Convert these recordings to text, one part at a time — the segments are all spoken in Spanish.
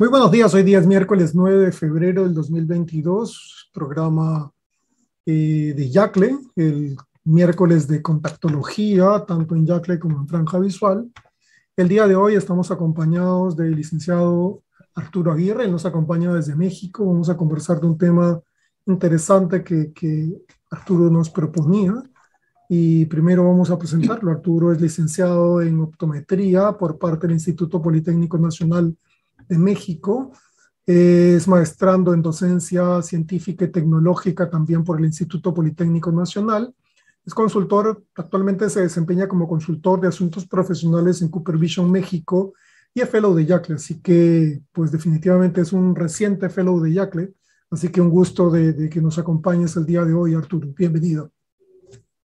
Muy buenos días, hoy día es miércoles 9 de febrero del 2022, programa de Yacle, el miércoles de contactología, tanto en Yacle como en Franja Visual. El día de hoy estamos acompañados del licenciado Arturo Aguirre, él nos acompaña desde México. Vamos a conversar de un tema interesante que Arturo nos proponía. Y primero vamos a presentarlo. Arturo es licenciado en optometría por parte del Instituto Politécnico Nacional de México. Es maestrando en docencia científica y tecnológica también por el Instituto Politécnico Nacional. Es consultor, actualmente se desempeña como consultor de asuntos profesionales en Cooper Vision México y es fellow de Yacle, así que pues definitivamente es un reciente fellow de Yacle, así que un gusto de que nos acompañes el día de hoy, Arturo. Bienvenido.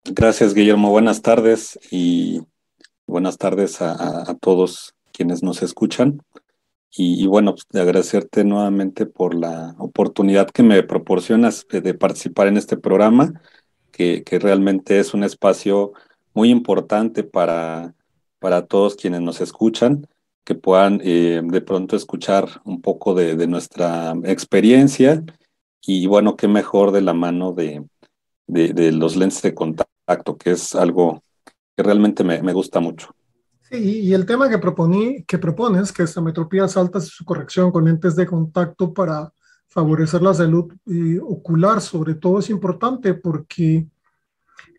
Gracias, Guillermo. Buenas tardes y buenas tardes a todos quienes nos escuchan. Bueno, pues, de agradecerte nuevamente por la oportunidad que me proporcionas de participar en este programa, que realmente es un espacio muy importante para todos quienes nos escuchan, que puedan de pronto escuchar un poco de nuestra experiencia y bueno, qué mejor de la mano de los lentes de contacto, que es algo que realmente me gusta mucho. Sí, y el tema que propones, que es ametropías altas y su corrección con lentes de contacto para favorecer la salud ocular, sobre todo es importante porque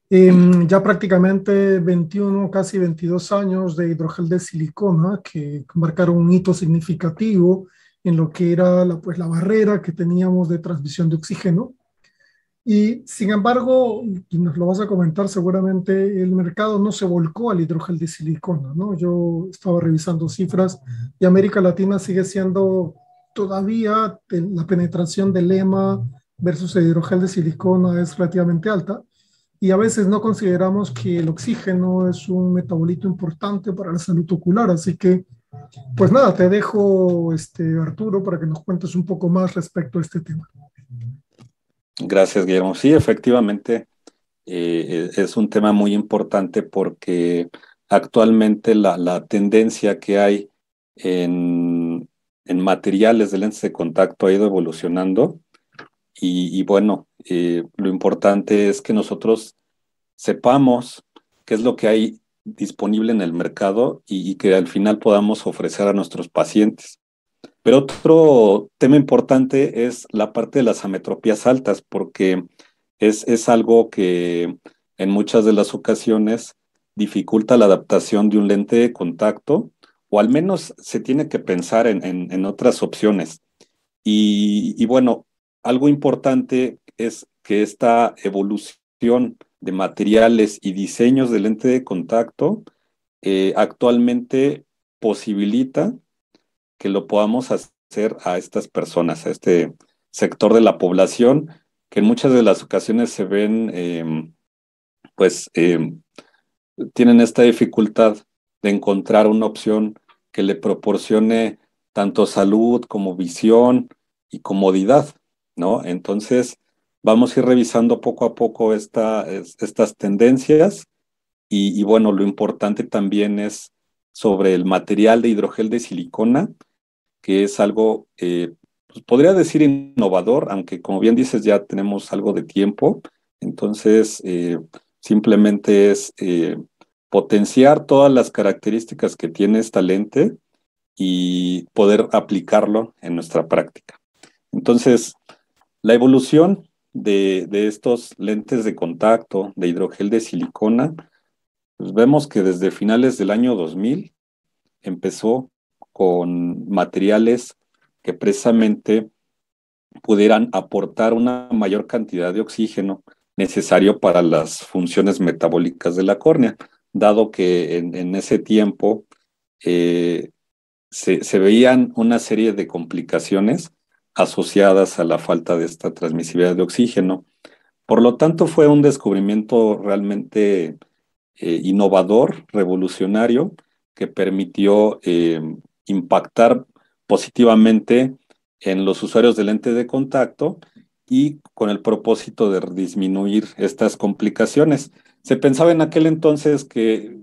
ya prácticamente 21, casi 22 años de hidrogel de silicona que marcaron un hito significativo en lo que era pues, la barrera que teníamos de transmisión de oxígeno. Y sin embargo, y nos lo vas a comentar seguramente, el mercado no se volcó al hidrogel de silicona, ¿no? Yo estaba revisando cifras y América Latina sigue siendo todavía la penetración del lema versus el hidrogel de silicona es relativamente alta y a veces no consideramos que el oxígeno es un metabolito importante para la salud ocular. Así que, pues nada, te dejo, Arturo, para que nos cuentes un poco más respecto a este tema. Gracias, Guillermo. Sí, efectivamente, es un tema muy importante porque actualmente la tendencia que hay en materiales de lentes de contacto ha ido evolucionando y bueno, lo importante es que nosotros sepamos qué es lo que hay disponible en el mercado y que al final podamos ofrecer a nuestros pacientes. Pero otro tema importante es la parte de las ametropías altas, porque es algo que en muchas de las ocasiones dificulta la adaptación de un lente de contacto, o al menos se tiene que pensar en otras opciones. Bueno, algo importante es que esta evolución de materiales y diseños de lente de contacto actualmente posibilita que lo podamos hacer a estas personas, a este sector de la población, que en muchas de las ocasiones se ven, pues, tienen esta dificultad de encontrar una opción que le proporcione tanto salud como visión y comodidad, ¿no? Entonces, vamos a ir revisando poco a poco estas tendencias bueno, lo importante también es sobre el material de hidrogel de silicona, que es algo, pues podría decir innovador, aunque como bien dices ya tenemos algo de tiempo, entonces simplemente es potenciar todas las características que tiene esta lente y poder aplicarlo en nuestra práctica. Entonces, la evolución de estos lentes de contacto de hidrogel de silicona, pues vemos que desde finales del año 2000 empezó con materiales que precisamente pudieran aportar una mayor cantidad de oxígeno necesario para las funciones metabólicas de la córnea, dado que en ese tiempo eh, se veían una serie de complicaciones asociadas a la falta de esta transmisibilidad de oxígeno. Por lo tanto, fue un descubrimiento realmente innovador, revolucionario, que permitió impactar positivamente en los usuarios de lente de contacto y con el propósito de disminuir estas complicaciones. Se pensaba en aquel entonces que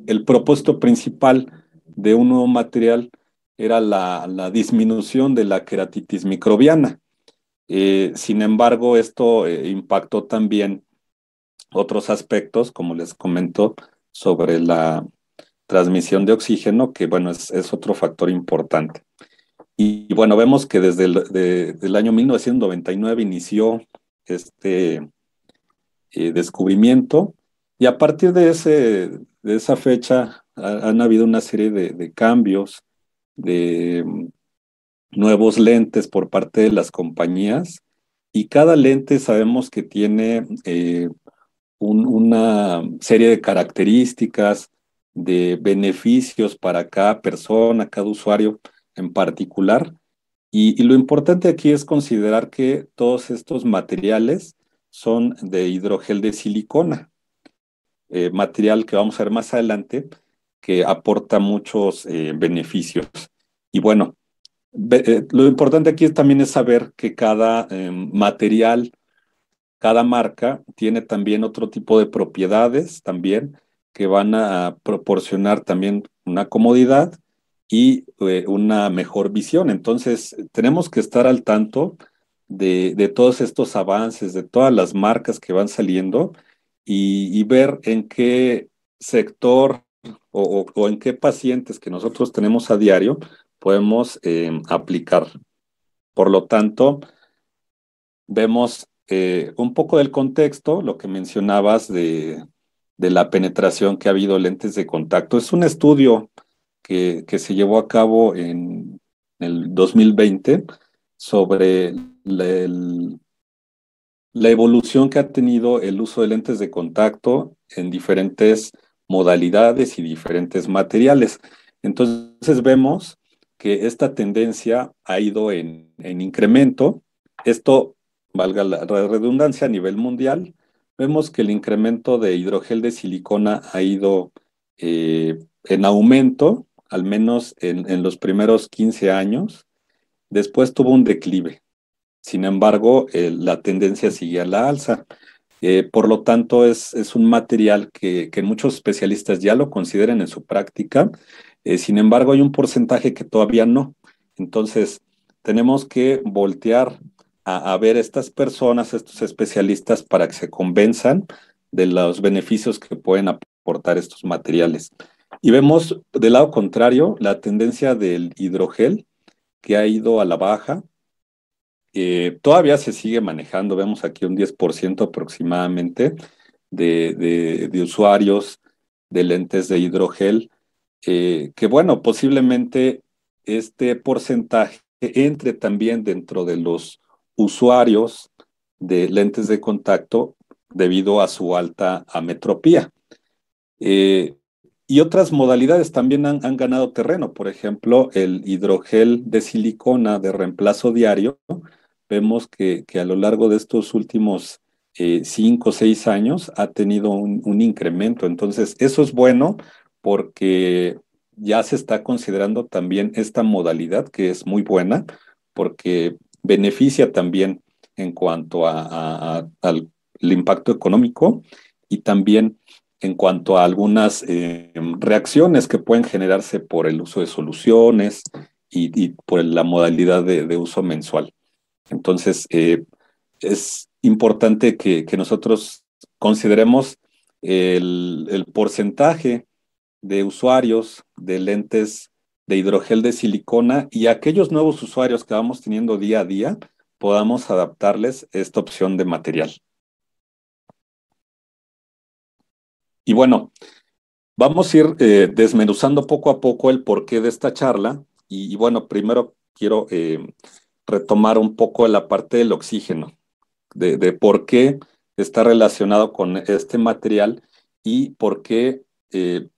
el propósito principal de un nuevo material era la disminución de la queratitis microbiana. Sin embargo, esto impactó también otros aspectos, como les comento, sobre la transmisión de oxígeno, que bueno, es otro factor importante. Y bueno, vemos que desde el año 1999 inició este descubrimiento, y a partir de esa fecha han habido una serie de cambios, de nuevos lentes por parte de las compañías, y cada lente sabemos que tiene una serie de características, de beneficios para cada persona, cada usuario en particular. Y lo importante aquí es considerar que todos estos materiales son de hidrogel de silicona, material que vamos a ver más adelante, que aporta muchos beneficios. Y bueno, lo importante aquí también es saber que cada material, cada marca tiene también otro tipo de propiedades también que van a proporcionar también una comodidad y una mejor visión. Entonces, tenemos que estar al tanto de todos estos avances, de todas las marcas que van saliendo, y ver en qué sector o en qué pacientes que nosotros tenemos a diario podemos aplicar. Por lo tanto, vemos un poco del contexto, lo que mencionabas de la penetración que ha habido en lentes de contacto. Es un estudio que se llevó a cabo en el 2020 sobre la evolución que ha tenido el uso de lentes de contacto en diferentes modalidades y diferentes materiales. Entonces vemos que esta tendencia ha ido en incremento. Esto, valga la redundancia, a nivel mundial. Vemos que el incremento de hidrogel de silicona ha ido en aumento, al menos en los primeros 15 años. Después tuvo un declive. Sin embargo, la tendencia sigue a la alza. Por lo tanto, es un material que muchos especialistas ya lo consideran en su práctica. Sin embargo, hay un porcentaje que todavía no. Entonces, tenemos que voltear a ver a estas personas, a estos especialistas, para que se convenzan de los beneficios que pueden aportar estos materiales. Y vemos del lado contrario la tendencia del hidrogel, que ha ido a la baja. Todavía se sigue manejando, vemos aquí un 10% aproximadamente de usuarios de lentes de hidrogel, que bueno, posiblemente este porcentaje entre también dentro de los usuarios de lentes de contacto debido a su alta ametropía. Eh, y otras modalidades también han ganado terreno, por ejemplo, el hidrogel de silicona de reemplazo diario. Vemos que a lo largo de estos últimos 5 o 6 años ha tenido un incremento. Entonces, eso es bueno porque ya se está considerando también esta modalidad, que es muy buena, porque beneficia también en cuanto al impacto económico, y también en cuanto a algunas reacciones que pueden generarse por el uso de soluciones y por la modalidad de uso mensual. Entonces, es importante que nosotros consideremos el porcentaje de usuarios de lentes de hidrogel de silicona, y aquellos nuevos usuarios que vamos teniendo día a día, podamos adaptarles esta opción de material. Y bueno, vamos a ir desmenuzando poco a poco el porqué de esta charla. Y bueno, primero quiero retomar un poco la parte del oxígeno, de por qué está relacionado con este material y por qué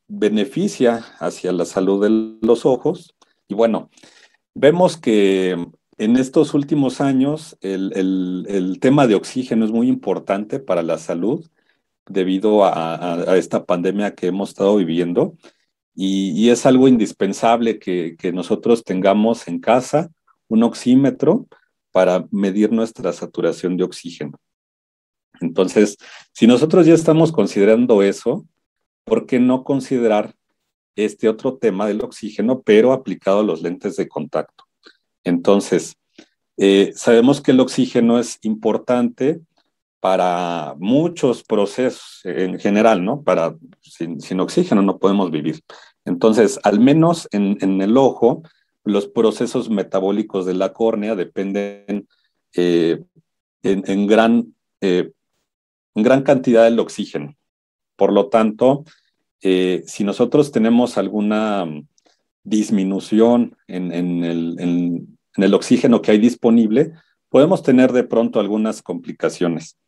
beneficia hacia la salud de los ojos. Y bueno, vemos que en estos últimos años el tema de oxígeno es muy importante para la salud debido a esta pandemia que hemos estado viviendo, y es algo indispensable que nosotros tengamos en casa un oxímetro para medir nuestra saturación de oxígeno. Entonces, si nosotros ya estamos considerando eso, ¿por qué no considerar este otro tema del oxígeno, pero aplicado a los lentes de contacto. Entonces, sabemos que el oxígeno es importante para muchos procesos en general, ¿no? Sin oxígeno no podemos vivir. Entonces, al menos en el ojo, los procesos metabólicos de la córnea dependen en gran cantidad del oxígeno. Por lo tanto, si nosotros tenemos alguna disminución en el oxígeno que hay disponible, podemos tener de pronto algunas complicaciones.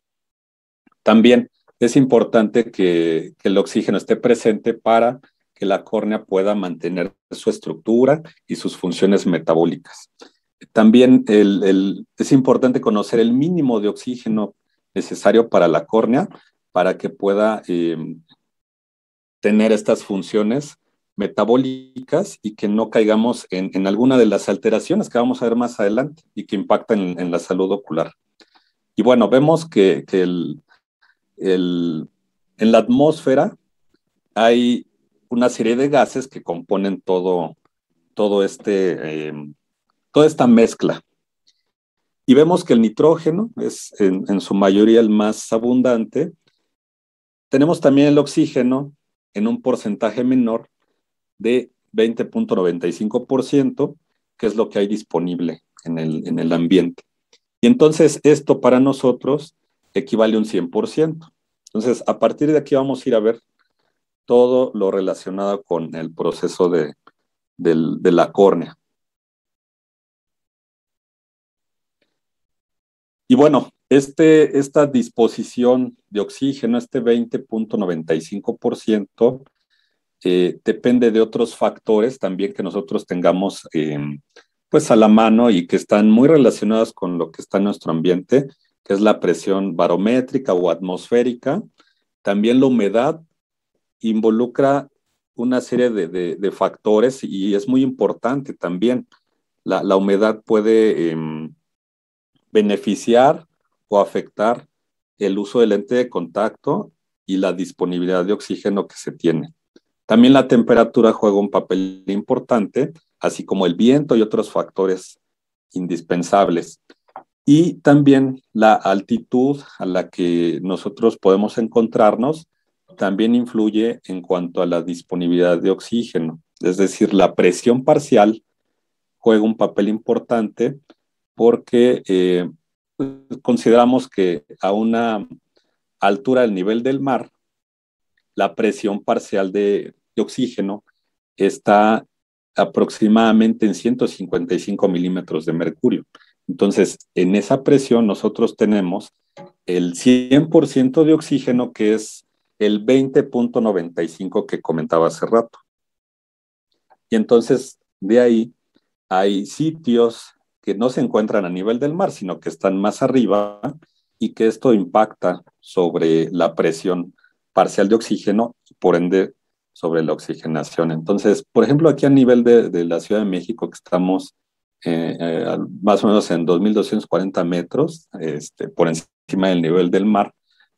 También es importante que el oxígeno esté presente para que la córnea pueda mantener su estructura y sus funciones metabólicas. También es importante conocer el mínimo de oxígeno necesario para la córnea para que pueda tener estas funciones metabólicas y que no caigamos en alguna de las alteraciones que vamos a ver más adelante y que impactan en la salud ocular. Y bueno, vemos que en la atmósfera hay una serie de gases que componen toda esta mezcla. Y vemos que el nitrógeno es en su mayoría el más abundante. Tenemos también el oxígeno en un porcentaje menor de 20.95%, que es lo que hay disponible en el ambiente. Y entonces esto para nosotros equivale a un 100%. Entonces, a partir de aquí vamos a ir a ver todo lo relacionado con el proceso de la córnea. Y bueno, esta disposición de oxígeno, este 20.95%, depende de otros factores también que nosotros tengamos pues a la mano y que están muy relacionados con lo que está en nuestro ambiente, que es la presión barométrica o atmosférica. También la humedad involucra una serie de factores y es muy importante también. La humedad puede beneficiar o afectar el uso del lente de contacto y la disponibilidad de oxígeno que se tiene. También la temperatura juega un papel importante, así como el viento y otros factores indispensables. Y también la altitud a la que nosotros podemos encontrarnos también influye en cuanto a la disponibilidad de oxígeno. Es decir, la presión parcial juega un papel importante porque consideramos que a una altura del nivel del mar, la presión parcial de oxígeno está aproximadamente en 155 milímetros de mercurio. Entonces, en esa presión nosotros tenemos el 100% de oxígeno, que es el 20.95 que comentaba hace rato. Y entonces, de ahí hay sitios que no se encuentran a nivel del mar, sino que están más arriba y que esto impacta sobre la presión parcial de oxígeno y por ende sobre la oxigenación. Entonces, por ejemplo, aquí a nivel de la Ciudad de México, que estamos más o menos en 2.240 metros, por encima del nivel del mar,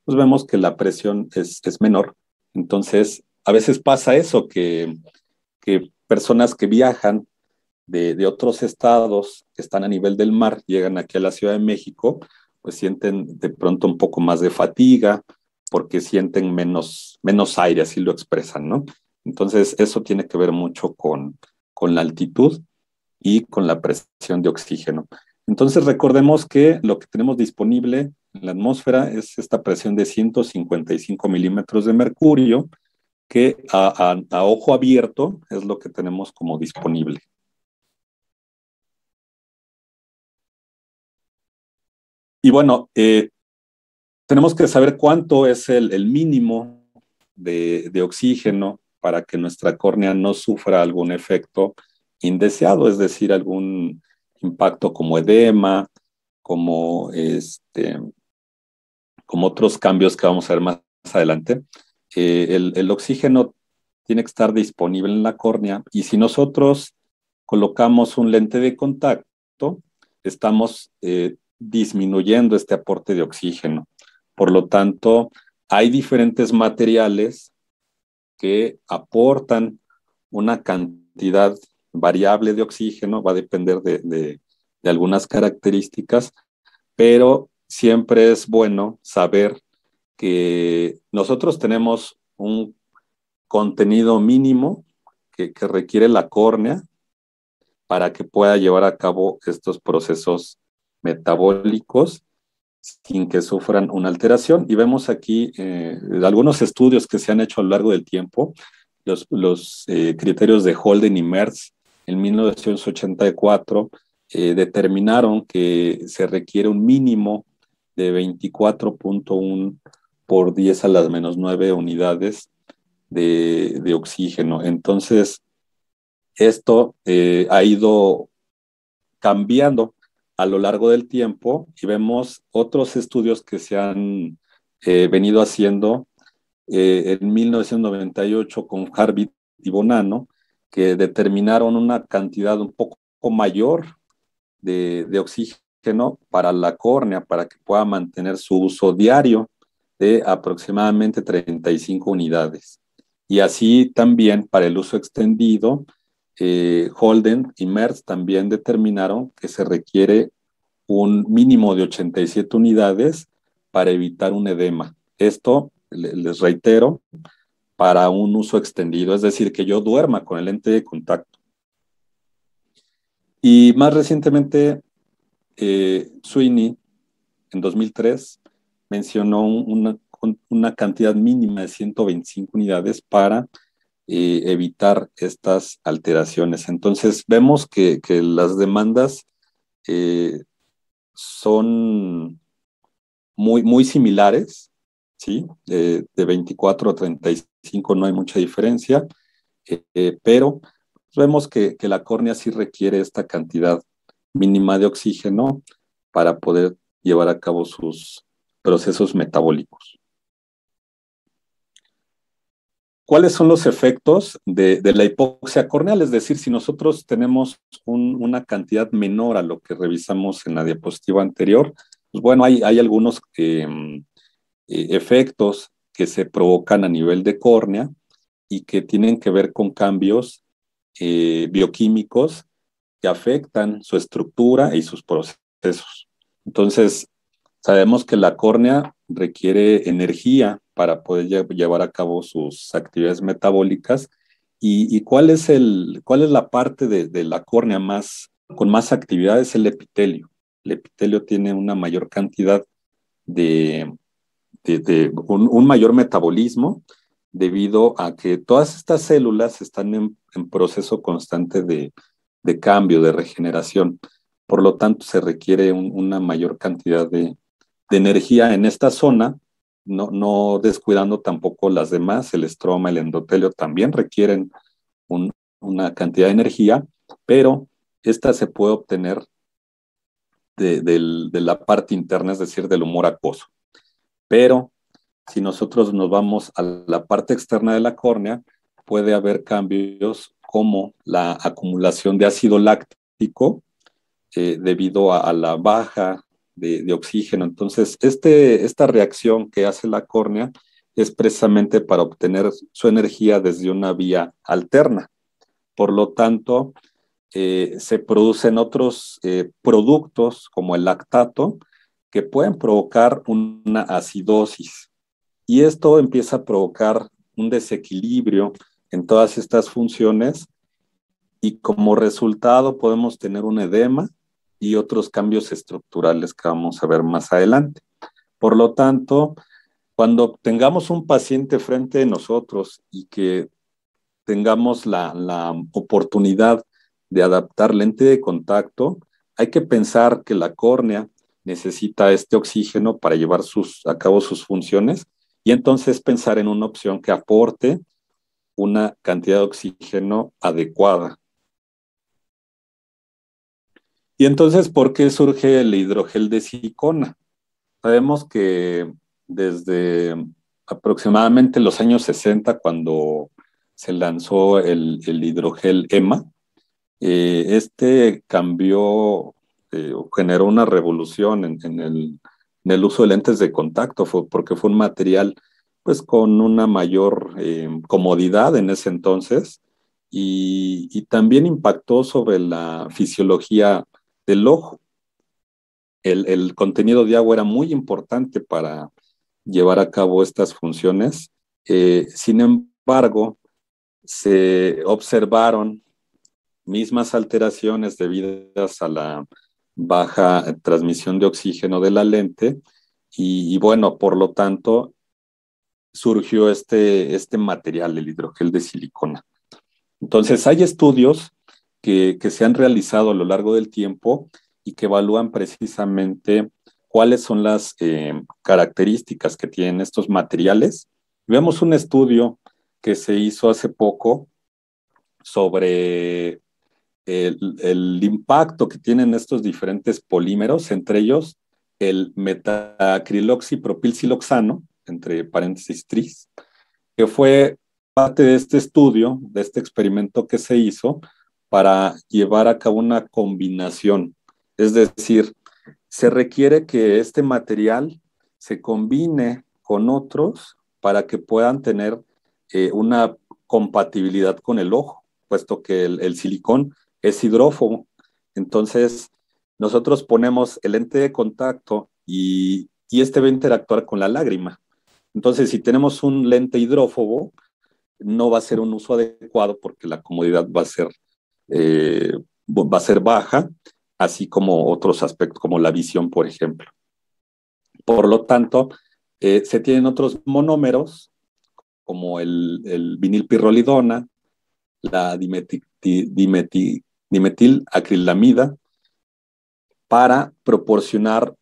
pues vemos que la presión es menor. Entonces, a veces pasa eso, que personas que viajan de otros estados que están a nivel del mar, llegan aquí a la Ciudad de México, pues sienten de pronto un poco más de fatiga, porque sienten menos aire, así lo expresan, ¿no? Entonces, eso tiene que ver mucho con la altitud y con la presión de oxígeno. Entonces, recordemos que lo que tenemos disponible en la atmósfera es esta presión de 155 milímetros de mercurio, que a ojo abierto es lo que tenemos como disponible. Y bueno, tenemos que saber cuánto es el mínimo de oxígeno para que nuestra córnea no sufra algún efecto indeseado, es decir, algún impacto como edema, como otros cambios que vamos a ver más adelante. El oxígeno tiene que estar disponible en la córnea y si nosotros colocamos un lente de contacto, estamos disminuyendo este aporte de oxígeno. Por lo tanto, hay diferentes materiales que aportan una cantidad variable de oxígeno, va a depender de algunas características, pero siempre es bueno saber que nosotros tenemos un contenido mínimo que requiere la córnea para que pueda llevar a cabo estos procesos metabólicos sin que sufran una alteración. Y vemos aquí algunos estudios que se han hecho a lo largo del tiempo, los criterios de Holden y Merz en 1984 determinaron que se requiere un mínimo de 24.1 por 10 a las menos 9 unidades de oxígeno. Entonces, esto ha ido cambiando a lo largo del tiempo y vemos otros estudios que se han venido haciendo en 1998 con Harvey y Bonanno, que determinaron una cantidad un poco mayor de oxígeno para la córnea, para que pueda mantener su uso diario de aproximadamente 35 unidades. Y así también para el uso extendido, Holden y Merz también determinaron que se requiere un mínimo de 87 unidades para evitar un edema. Esto, les reitero, para un uso extendido, es decir, que yo duerma con el lente de contacto. Y más recientemente, Sweeney, en 2003, mencionó una cantidad mínima de 125 unidades para evitar estas alteraciones. Entonces, vemos que las demandas son muy similares, ¿sí? De 24 a 35 no hay mucha diferencia, pero vemos que la córnea sí requiere esta cantidad mínima de oxígeno para poder llevar a cabo sus procesos metabólicos. ¿Cuáles son los efectos de la hipoxia corneal? Es decir, si nosotros tenemos una cantidad menor a lo que revisamos en la diapositiva anterior, pues bueno, hay algunos efectos que se provocan a nivel de córnea y que tienen que ver con cambios bioquímicos que afectan su estructura y sus procesos. Entonces, sabemos que la córnea requiere energía para poder llevar a cabo sus actividades metabólicas. ¿Y cuál es la parte de la córnea con más actividad? Es el epitelio. El epitelio tiene una mayor cantidad un mayor metabolismo debido a que todas estas células están en proceso constante de cambio, de regeneración. Por lo tanto, se requiere una mayor cantidad de energía en esta zona, no descuidando tampoco las demás. El estroma, el endotelio también requieren una cantidad de energía, pero esta se puede obtener de la parte interna, es decir, del humor acuoso. Pero si nosotros nos vamos a la parte externa de la córnea, puede haber cambios como la acumulación de ácido láctico debido a la baja de oxígeno. Entonces, esta reacción que hace la córnea es precisamente para obtener su energía desde una vía alterna. Por lo tanto, se producen otros productos como el lactato que pueden provocar una acidosis. Y esto empieza a provocar un desequilibrio en todas estas funciones y como resultado podemos tener un edema y otros cambios estructurales que vamos a ver más adelante. Por lo tanto, cuando tengamos un paciente frente de nosotros y que tengamos la oportunidad de adaptar lente de contacto, hay que pensar que la córnea necesita este oxígeno para llevar a cabo sus funciones y entonces pensar en una opción que aporte una cantidad de oxígeno adecuada. Y entonces, ¿por qué surge el hidrogel de silicona? Sabemos que desde aproximadamente los años 60, cuando se lanzó el hidrogel EMA, este cambió, generó una revolución en el uso de lentes de contacto, porque fue un material pues con una mayor comodidad en ese entonces y también impactó sobre la fisiología del ojo. El contenido de agua era muy importante para llevar a cabo estas funciones. Sin embargo, se observaron mismas alteraciones debidas a la baja transmisión de oxígeno de la lente y bueno, por lo tanto, surgió este material, el hidrogel de silicona. Entonces, hay estudios que se han realizado a lo largo del tiempo y que evalúan precisamente cuáles son las características que tienen estos materiales. Vemos un estudio que se hizo hace poco sobre el impacto que tienen estos diferentes polímeros, entre ellos el metacriloxipropilsiloxano, entre paréntesis tris, que fue parte de este estudio, de este experimento que se hizo para llevar a cabo una combinación. Es decir, se requiere que este material se combine con otros para que puedan tener una compatibilidad con el ojo, puesto que el silicón es hidrófobo. Entonces, nosotros ponemos el lente de contacto y este va a interactuar con la lágrima. Entonces, si tenemos un lente hidrófobo, no va a ser un uso adecuado porque la comodidad va a ser baja, así como otros aspectos, como la visión, por ejemplo. Por lo tanto, se tienen otros monómeros, como el vinilpirrolidona, la dimetilacrilamida, para proporcionar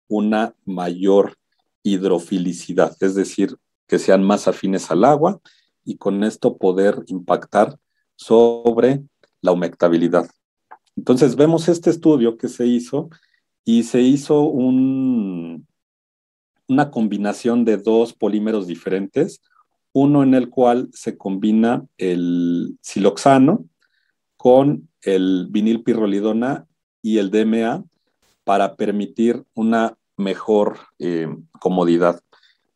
una mayor hidrofilicidad, es decir, que sean más afines al agua y con esto poder impactar sobre la humectabilidad. Entonces vemos este estudio que se hizo y se hizo una combinación de dos polímeros diferentes, uno en el cual se combina el siloxano con el vinilpirrolidona y el DMA para permitir una mejor comodidad.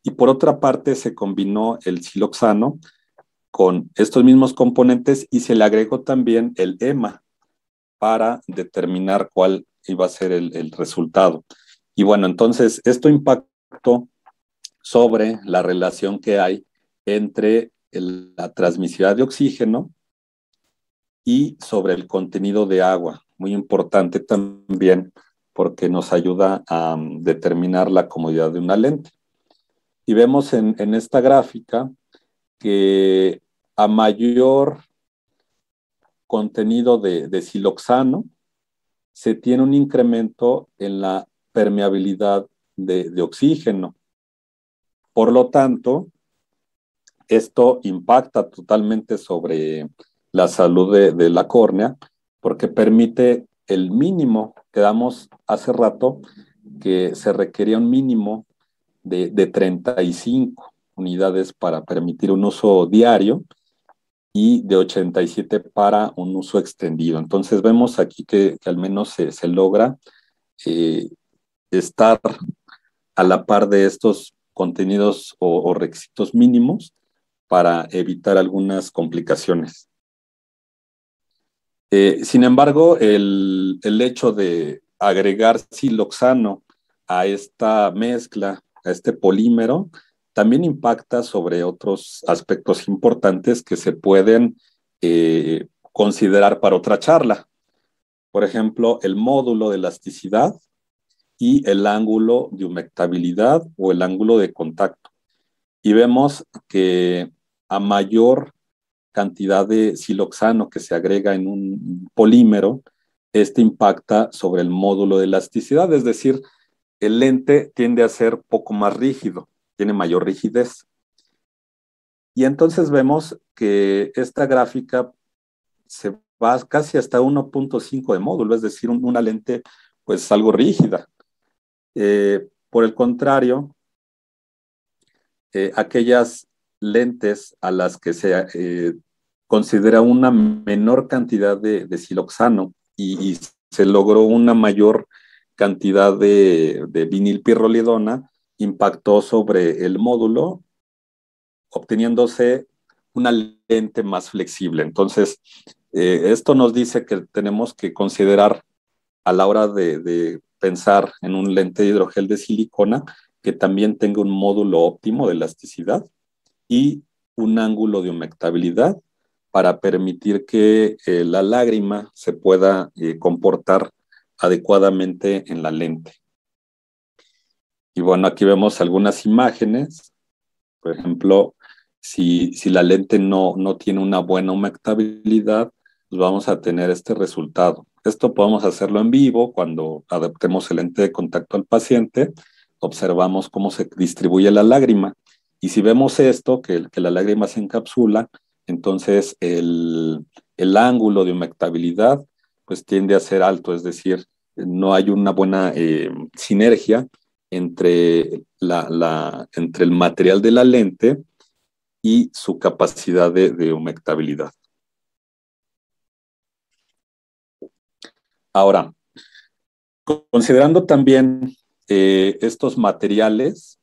Y por otra parte se combinó el siloxano con estos mismos componentes y se le agregó también el EMA para determinar cuál iba a ser el resultado. Y bueno, entonces esto impactó sobre la relación que hay entre la transmisividad de oxígeno y sobre el contenido de agua. Muy importante también porque nos ayuda a determinar la comodidad de una lente. Y vemos en esta gráfica que a mayor contenido de siloxano, se tiene un incremento en la permeabilidad de oxígeno. Por lo tanto, esto impacta totalmente sobre la salud de la córnea porque permite el mínimo que damos hace rato, que se requería un mínimo de 35 unidades para permitir un uso diario y de 87 para un uso extendido. Entonces vemos aquí que al menos se logra estar a la par de estos contenidos o requisitos mínimos para evitar algunas complicaciones. Sin embargo, el hecho de agregar siloxano a esta mezcla, a este polímero, también impacta sobre otros aspectos importantes que se pueden considerar para otra charla. Por ejemplo, el módulo de elasticidad y el ángulo de humectabilidad o el ángulo de contacto. Y vemos que a mayor cantidad de siloxano que se agrega en un polímero, este impacta sobre el módulo de elasticidad, es decir, el lente tiende a ser poco más rígido, tiene mayor rigidez. Y entonces vemos que esta gráfica se va casi hasta 1.5 de módulo, es decir, una lente pues algo rígida. Por el contrario, aquellas lentes a las que se considera una menor cantidad de siloxano y se logró una mayor cantidad de vinilpirrolidona, impactó sobre el módulo, obteniéndose una lente más flexible. Entonces, esto nos dice que tenemos que considerar a la hora de pensar en un lente de hidrogel de silicona que también tenga un módulo óptimo de elasticidad y un ángulo de humectabilidad para permitir que la lágrima se pueda comportar adecuadamente en la lente. Y bueno, aquí vemos algunas imágenes. Por ejemplo, si la lente no tiene una buena humectabilidad, pues vamos a tener este resultado. Esto podemos hacerlo en vivo cuando adaptemos el lente de contacto al paciente, observamos cómo se distribuye la lágrima. Y si vemos esto, que la lágrima se encapsula, entonces el ángulo de humectabilidad pues tiende a ser alto, es decir, no hay una buena sinergia entre el material de la lente y su capacidad de humectabilidad. Ahora, considerando también estos materiales,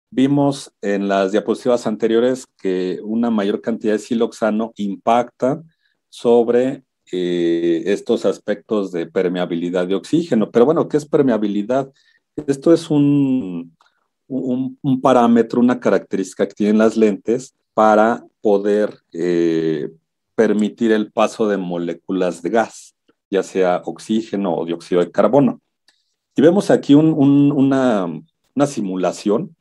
vimos en las diapositivas anteriores que una mayor cantidad de siloxano impacta sobre estos aspectos de permeabilidad de oxígeno. Pero bueno, ¿qué es permeabilidad? Esto es un parámetro, una característica que tienen las lentes para poder permitir el paso de moléculas de gas, ya sea oxígeno o dióxido de carbono. Y vemos aquí una simulación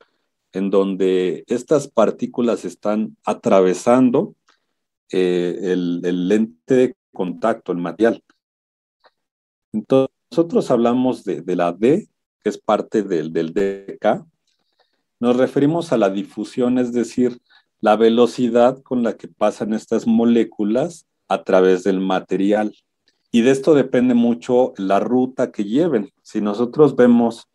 en donde estas partículas están atravesando el lente de contacto, el material. Entonces, nosotros hablamos de la D, que es parte del dk. Nos referimos a la difusión, es decir, la velocidad con la que pasan estas moléculas a través del material. Y de esto depende mucho la ruta que lleven. Si nosotros vemos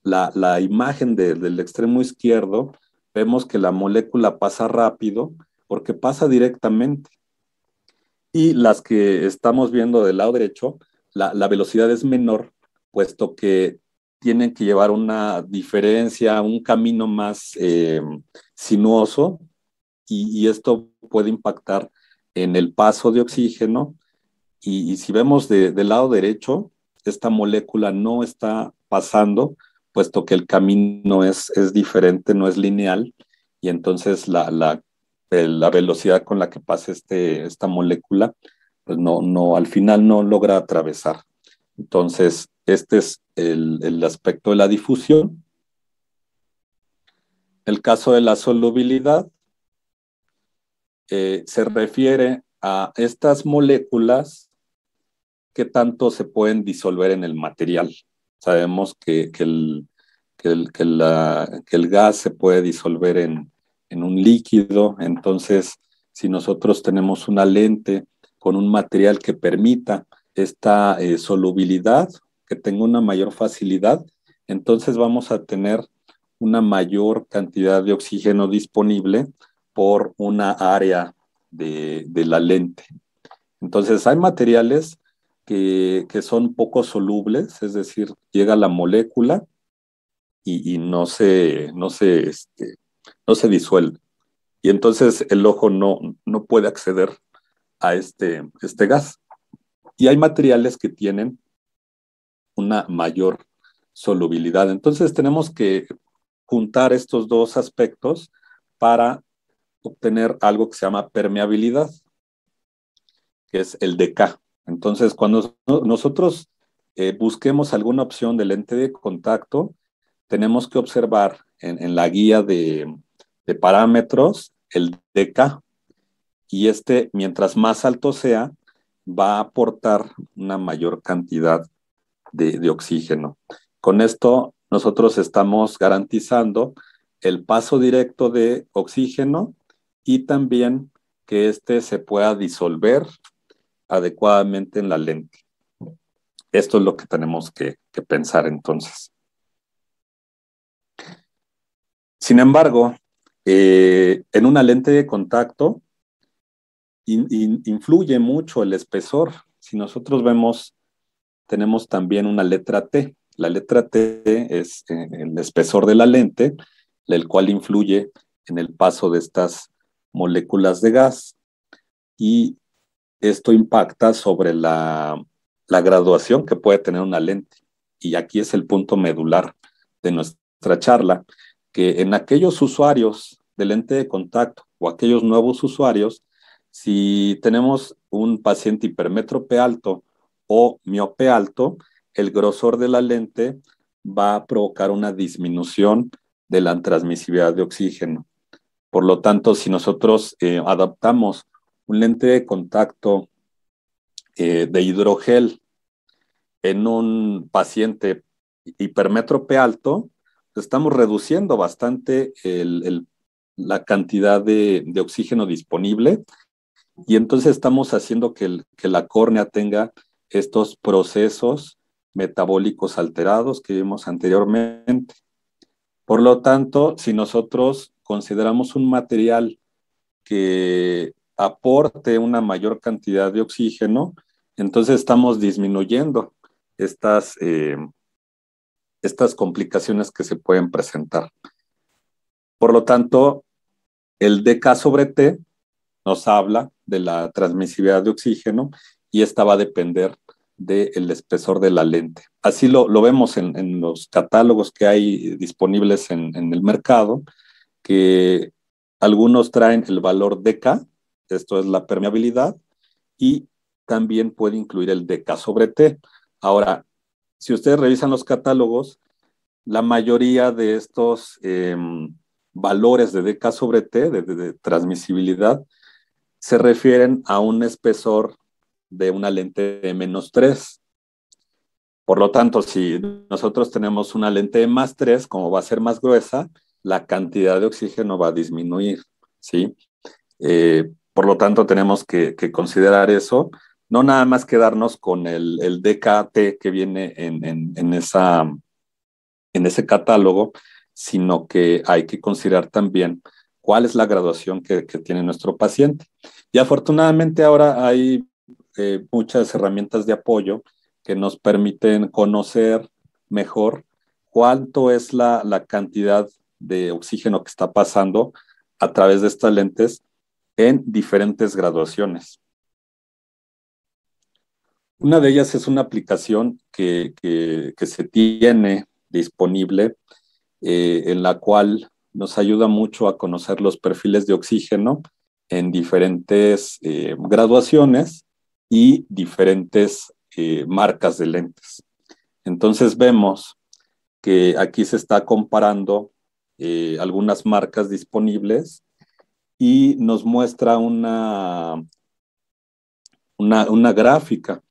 la imagen del extremo izquierdo, vemos que la molécula pasa rápido porque pasa directamente. Y las que estamos viendo del lado derecho, la velocidad es menor, puesto que tienen que llevar una diferencia, un camino más sinuoso, y esto puede impactar en el paso de oxígeno. Y si vemos del lado derecho, esta molécula no está pasando, puesto que el camino es diferente, no es lineal, y entonces la velocidad con la que pasa esta molécula, pues al final no logra atravesar. Entonces, este es el aspecto de la difusión. El caso de la solubilidad se refiere a estas moléculas que tanto se pueden disolver en el material. Sabemos que el gas se puede disolver en un líquido, entonces si nosotros tenemos una lente con un material que permita esta solubilidad, que tenga una mayor facilidad, entonces vamos a tener una mayor cantidad de oxígeno disponible por una área de la lente. Entonces hay materiales que son poco solubles, es decir, llega la molécula y no se disuelve. Y entonces el ojo no puede acceder a este gas. Y hay materiales que tienen una mayor solubilidad. Entonces tenemos que juntar estos dos aspectos para obtener algo que se llama permeabilidad, que es el dK. Entonces, cuando nosotros busquemos alguna opción de lente de contacto, tenemos que observar en la guía de parámetros el dK, y mientras más alto sea, va a aportar una mayor cantidad de oxígeno. Con esto, nosotros estamos garantizando el paso directo de oxígeno y también que se pueda disolver adecuadamente en la lente. Esto es lo que tenemos que pensar entonces. Sin embargo, en una lente de contacto influye mucho el espesor. Si nosotros vemos, tenemos también una letra T. La letra T es el espesor de la lente, el cual influye en el paso de estas moléculas de gas, y esto impacta sobre la graduación que puede tener una lente. Y aquí es el punto medular de nuestra charla, que en aquellos usuarios de lente de contacto o aquellos nuevos usuarios, si tenemos un paciente hipermétrope alto o miope alto, el grosor de la lente va a provocar una disminución de la transmisibilidad de oxígeno. Por lo tanto, si nosotros adaptamos un lente de contacto de hidrogel en un paciente hipermétrope alto, estamos reduciendo bastante la cantidad de oxígeno disponible, y entonces estamos haciendo que la córnea tenga estos procesos metabólicos alterados que vimos anteriormente. Por lo tanto, si nosotros consideramos un material que aporte una mayor cantidad de oxígeno, entonces estamos disminuyendo estas complicaciones que se pueden presentar. Por lo tanto, el dK sobre T nos habla de la transmisibilidad de oxígeno, y esta va a depender del espesor de la lente. Así lo vemos en los catálogos que hay disponibles en el mercado, que algunos traen el valor dK, esto es la permeabilidad, y también puede incluir el dK sobre T. Ahora, si ustedes revisan los catálogos, la mayoría de estos valores de dK sobre T, de transmisibilidad, se refieren a un espesor de una lente de -3. Por lo tanto, si nosotros tenemos una lente de +3, como va a ser más gruesa, la cantidad de oxígeno va a disminuir, ¿sí? Por lo tanto, tenemos que considerar eso, no nada más quedarnos con el DKT que viene en ese catálogo, sino que hay que considerar también cuál es la graduación que tiene nuestro paciente. Y afortunadamente ahora hay muchas herramientas de apoyo que nos permiten conocer mejor cuánto es la cantidad de oxígeno que está pasando a través de estas lentes en diferentes graduaciones. Una de ellas es una aplicación que se tiene disponible, en la cual nos ayuda mucho a conocer los perfiles de oxígeno en diferentes graduaciones y diferentes marcas de lentes. Entonces vemos que aquí se está comparando algunas marcas disponibles, y nos muestra una gráfica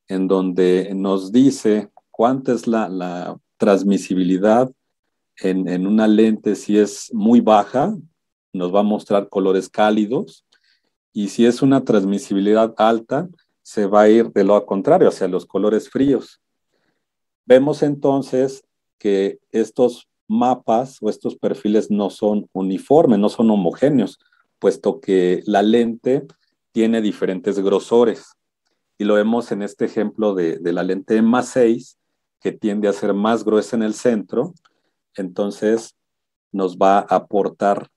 en donde nos dice cuánta es la transmisibilidad en una lente. Si es muy baja, nos va a mostrar colores cálidos, y si es una transmisibilidad alta, se va a ir de lo contrario, hacia los colores fríos. Vemos entonces que estos mapas o estos perfiles no son uniformes, no son homogéneos, puesto que la lente tiene diferentes grosores. Y lo vemos en este ejemplo de la lente de +6, que tiende a ser más gruesa en el centro. Entonces nos va a aportar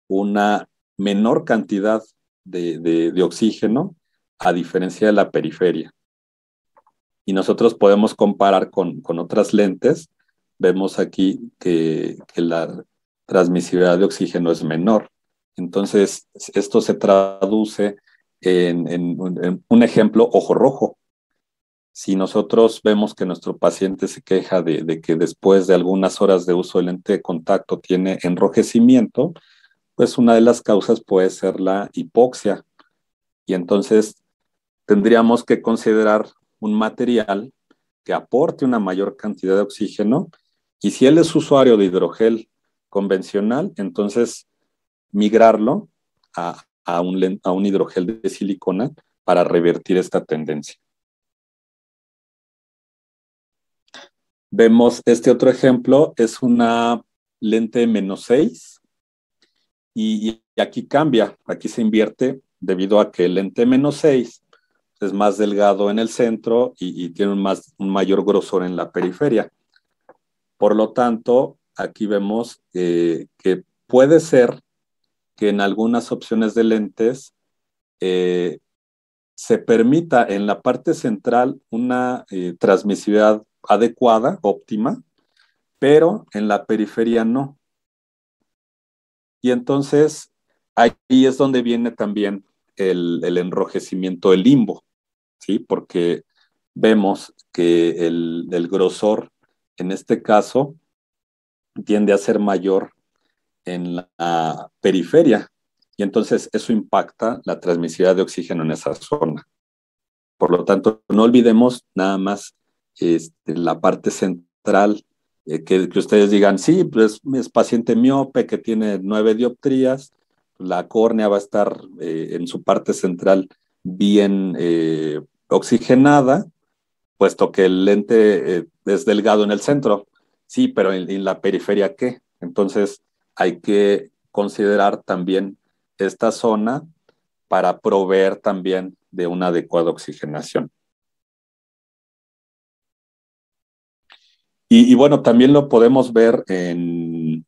una menor cantidad de oxígeno, a diferencia de la periferia. Y nosotros podemos comparar con otras lentes. Vemos aquí que la transmisibilidad de oxígeno es menor. Entonces, esto se traduce en un ejemplo ojo rojo. Si nosotros vemos que nuestro paciente se queja de que después de algunas horas de uso de lente de contacto tiene enrojecimiento, pues una de las causas puede ser la hipoxia. Y entonces tendríamos que considerar un material que aporte una mayor cantidad de oxígeno, y si él es usuario de hidrogel convencional, entonces migrarlo a un hidrogel de silicona para revertir esta tendencia. Vemos este otro ejemplo, es una lente -6, y aquí cambia, aquí se invierte debido a que el lente -6 es más delgado en el centro y tiene un mayor grosor en la periferia. Por lo tanto, aquí vemos que puede ser que en algunas opciones de lentes se permita en la parte central una transmisividad adecuada, óptima, pero en la periferia no. Y entonces ahí es donde viene también el enrojecimiento del limbo, ¿sí? Porque vemos que el grosor, en este caso, tiende a ser mayor en la periferia, y entonces eso impacta la transmisividad de oxígeno en esa zona. Por lo tanto, no olvidemos nada más la parte central, que ustedes digan, sí, pues es paciente miope que tiene 9 dioptrías, la córnea va a estar en su parte central bien oxigenada, puesto que el lente es delgado en el centro. Sí, pero en la periferia, ¿qué? Entonces, hay que considerar también esta zona para proveer también de una adecuada oxigenación. Y bueno, también lo podemos ver en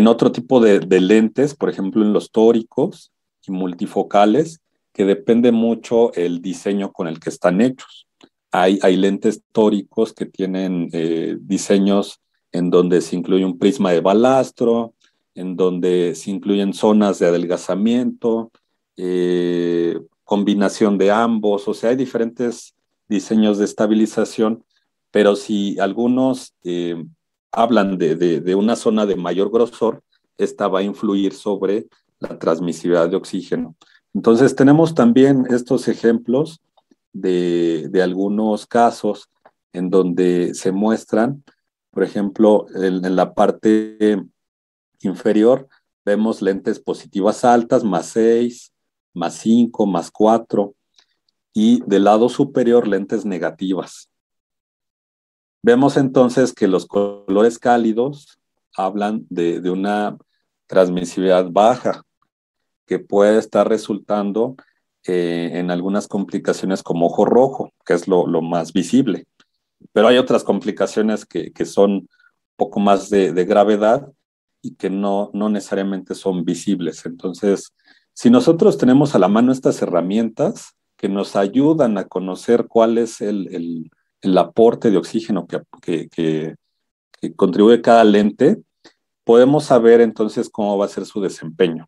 otro tipo de lentes, por ejemplo, en los tóricos y multifocales, que depende mucho el diseño con el que están hechos. Hay lentes tóricos que tienen diseños en donde se incluye un prisma de balastro, en donde se incluyen zonas de adelgazamiento, combinación de ambos, o sea, hay diferentes diseños de estabilización, pero si algunos hablan de una zona de mayor grosor, esta va a influir sobre la transmisibilidad de oxígeno. Entonces tenemos también estos ejemplos de algunos casos en donde se muestran, por ejemplo, en la parte inferior vemos lentes positivas altas, +6, +5, +4, y del lado superior lentes negativas. Vemos entonces que los colores cálidos hablan de una transmisibilidad baja, que puede estar resultando en algunas complicaciones como ojo rojo, que es lo más visible. Pero hay otras complicaciones que son un poco más de gravedad y que no necesariamente son visibles. Entonces, si nosotros tenemos a la mano estas herramientas que nos ayudan a conocer cuál es el aporte de oxígeno que contribuye cada lente, podemos saber entonces cómo va a ser su desempeño.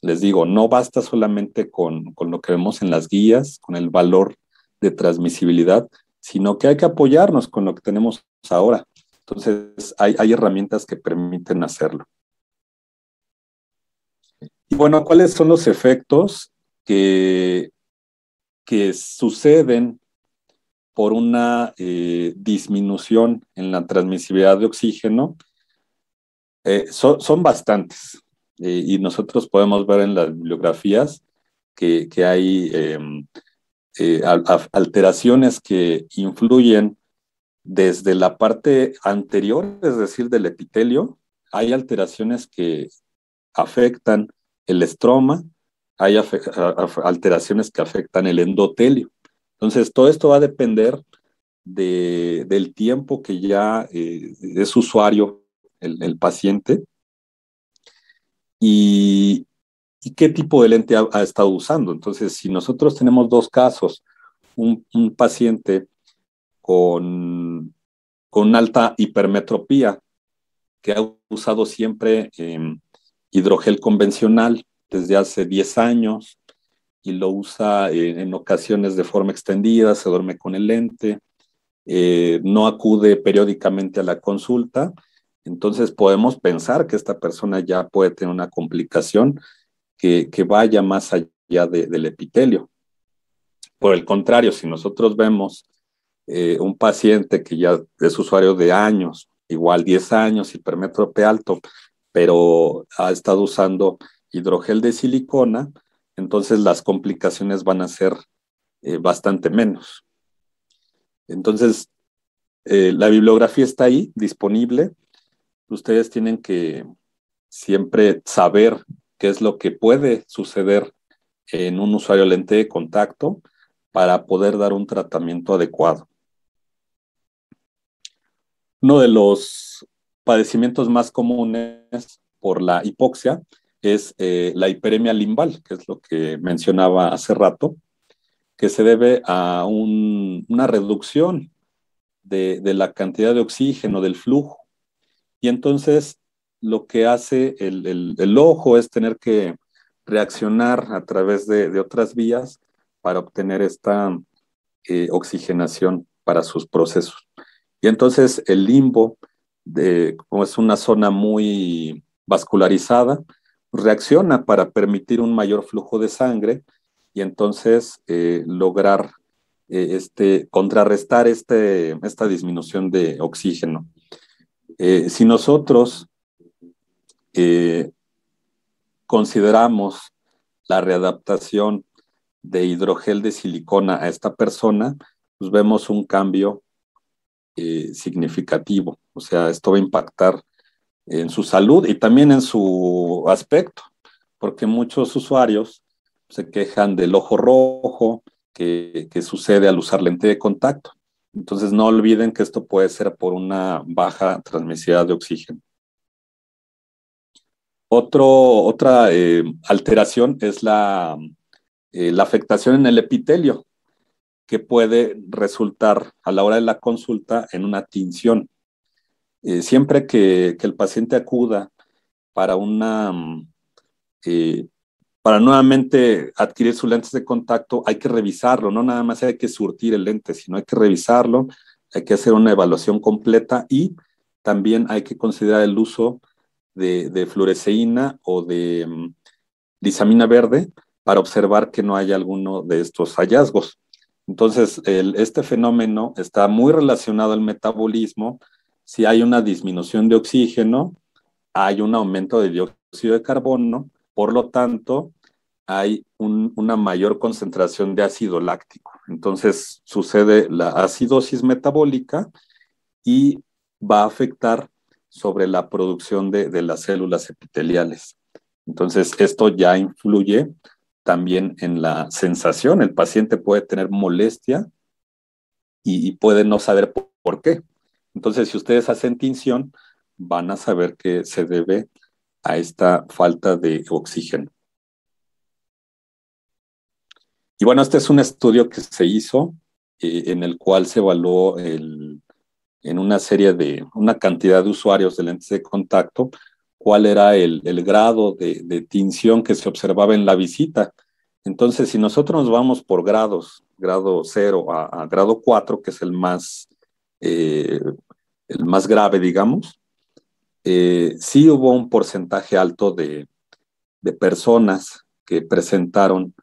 Les digo, no basta solamente con lo que vemos en las guías, con el valor de transmisibilidad, sino que hay que apoyarnos con lo que tenemos ahora. Entonces, hay herramientas que permiten hacerlo. Y bueno, ¿cuáles son los efectos que suceden por una disminución en la transmisibilidad de oxígeno? Son bastantes. Y nosotros podemos ver en las bibliografías que hay alteraciones que influyen desde la parte anterior, es decir, del epitelio. Hay alteraciones que afectan el estroma, hay alteraciones que afectan el endotelio. Entonces, todo esto va a depender del tiempo que ya es usuario el paciente y qué tipo de lente ha estado usando. Entonces, si nosotros tenemos dos casos, un paciente con alta hipermetropía que ha usado siempre hidrogel convencional desde hace 10 años y lo usa en ocasiones de forma extendida, se duerme con el lente, no acude periódicamente a la consulta, entonces podemos pensar que esta persona ya puede tener una complicación que vaya más allá del epitelio. Por el contrario, si nosotros vemos un paciente que ya es usuario de años, igual 10 años, hipermétrope alto, pero ha estado usando hidrogel de silicona, entonces las complicaciones van a ser bastante menos. Entonces, la bibliografía está ahí, disponible. Ustedes tienen que siempre saber qué es lo que puede suceder en un usuario lente de contacto para poder dar un tratamiento adecuado. Uno de los padecimientos más comunes por la hipoxia es la hiperemia limbal, que es lo que mencionaba hace rato, que se debe a una reducción de la cantidad de oxígeno, del flujo. Y entonces lo que hace el ojo es tener que reaccionar a través de otras vías para obtener esta oxigenación para sus procesos. Y entonces el limbo, como es una zona muy vascularizada, reacciona para permitir un mayor flujo de sangre y entonces lograr contrarrestar esta disminución de oxígeno. Si nosotros consideramos la readaptación de hidrogel de silicona a esta persona, pues vemos un cambio significativo. O sea, esto va a impactar en su salud y también en su aspecto, porque muchos usuarios se quejan del ojo rojo que sucede al usar lente de contacto. Entonces no olviden que esto puede ser por una baja transmisibilidad de oxígeno. Otra alteración es la afectación en el epitelio, que puede resultar a la hora de la consulta en una tinción. Siempre que el paciente acuda para para nuevamente adquirir sus lentes de contacto, hay que revisarlo, no nada más hay que surtir el lente, sino hay que revisarlo, hay que hacer una evaluación completa y también hay que considerar el uso de fluoresceína o de lisamina verde para observar que no haya alguno de estos hallazgos. Entonces, este fenómeno está muy relacionado al metabolismo. Si hay una disminución de oxígeno, hay un aumento de dióxido de carbono, por lo tanto, hay una mayor concentración de ácido láctico. Entonces, sucede la acidosis metabólica y va a afectar sobre la producción de las células epiteliales. Entonces, esto ya influye también en la sensación. El paciente puede tener molestia y puede no saber por qué. Entonces, si ustedes hacen tinción, van a saber que se debe a esta falta de oxígeno. Y bueno, este es un estudio que se hizo en el cual se evaluó en una cantidad de usuarios de lentes de contacto, cuál era el grado de tinción que se observaba en la visita. Entonces, si nosotros nos vamos por grados, grado 0 a grado 4, que es el más grave, digamos, sí hubo un porcentaje alto de personas que presentaron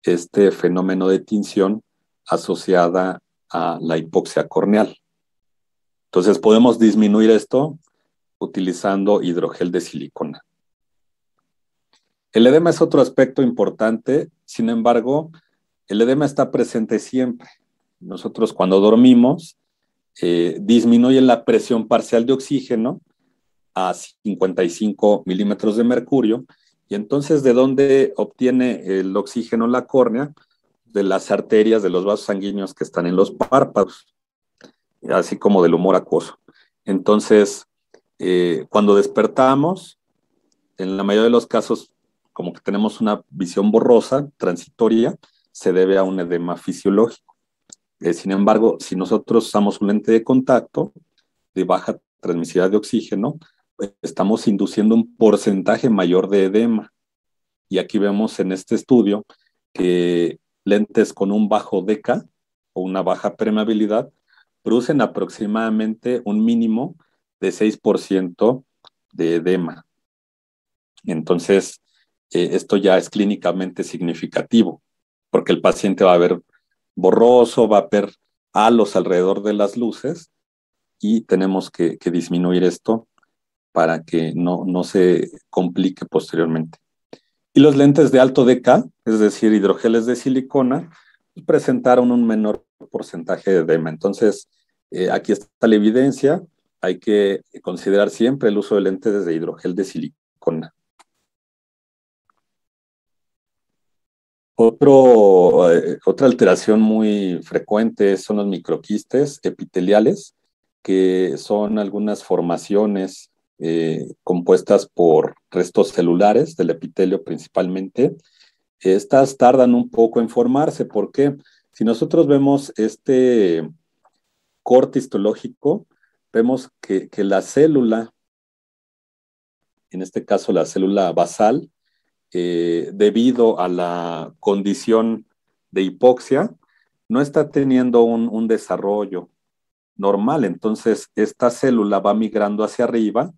este fenómeno de tinción asociada a la hipoxia corneal. Entonces podemos disminuir esto utilizando hidrogel de silicona. El edema es otro aspecto importante, sin embargo, el edema está presente siempre. Nosotros cuando dormimos disminuye la presión parcial de oxígeno a 55 milímetros de mercurio, y entonces ¿de dónde obtiene el oxígeno la córnea? De las arterias, de los vasos sanguíneos que están en los párpados, así como del humor acuoso. Entonces, cuando despertamos, en la mayoría de los casos, como que tenemos una visión borrosa, transitoria, se debe a un edema fisiológico. Sin embargo, si nosotros usamos un lente de contacto de baja transmisibilidad de oxígeno, estamos induciendo un porcentaje mayor de edema. Y aquí vemos en este estudio que lentes con un bajo DECA o una baja permeabilidad producen aproximadamente un mínimo de 6% de edema. Entonces, esto ya es clínicamente significativo, porque el paciente va a ver borroso, va a ver halos alrededor de las luces y tenemos que disminuir esto para que no se complique posteriormente. Y los lentes de alto DK, es decir, hidrogeles de silicona, presentaron un menor porcentaje de edema. Entonces, aquí está la evidencia. Hay que considerar siempre el uso de lentes de hidrogel de silicona. Otra alteración muy frecuente son los microquistes epiteliales, que son algunas formaciones compuestas por restos celulares del epitelio principalmente. Estas tardan un poco en formarse porque si nosotros vemos este corte histológico, vemos que la célula, en este caso la célula basal, debido a la condición de hipoxia, no está teniendo un desarrollo normal. Entonces, esta célula va migrando hacia arriba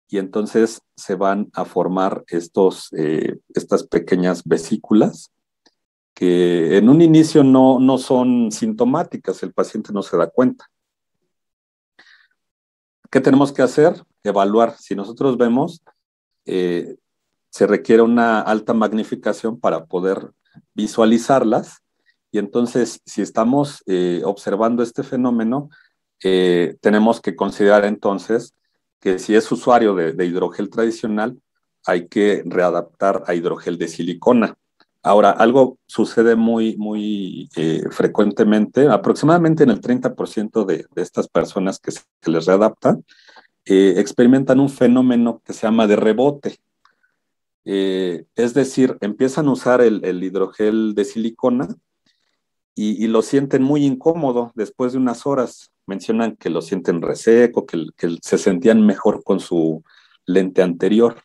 y entonces se van a formar estas pequeñas vesículas que en un inicio no son sintomáticas, el paciente no se da cuenta. ¿Qué tenemos que hacer? Evaluar. Si nosotros vemos, se requiere una alta magnificación para poder visualizarlas, y entonces si estamos observando este fenómeno, tenemos que considerar entonces que si es usuario de hidrogel tradicional, hay que readaptar a hidrogel de silicona. Ahora, algo sucede muy frecuentemente, aproximadamente en el 30% de estas personas que se les readapta, experimentan un fenómeno que se llama de rebote. Es decir, empiezan a usar el hidrogel de silicona y lo sienten muy incómodo después de unas horas. Mencionan que lo sienten reseco, que se sentían mejor con su lente anterior.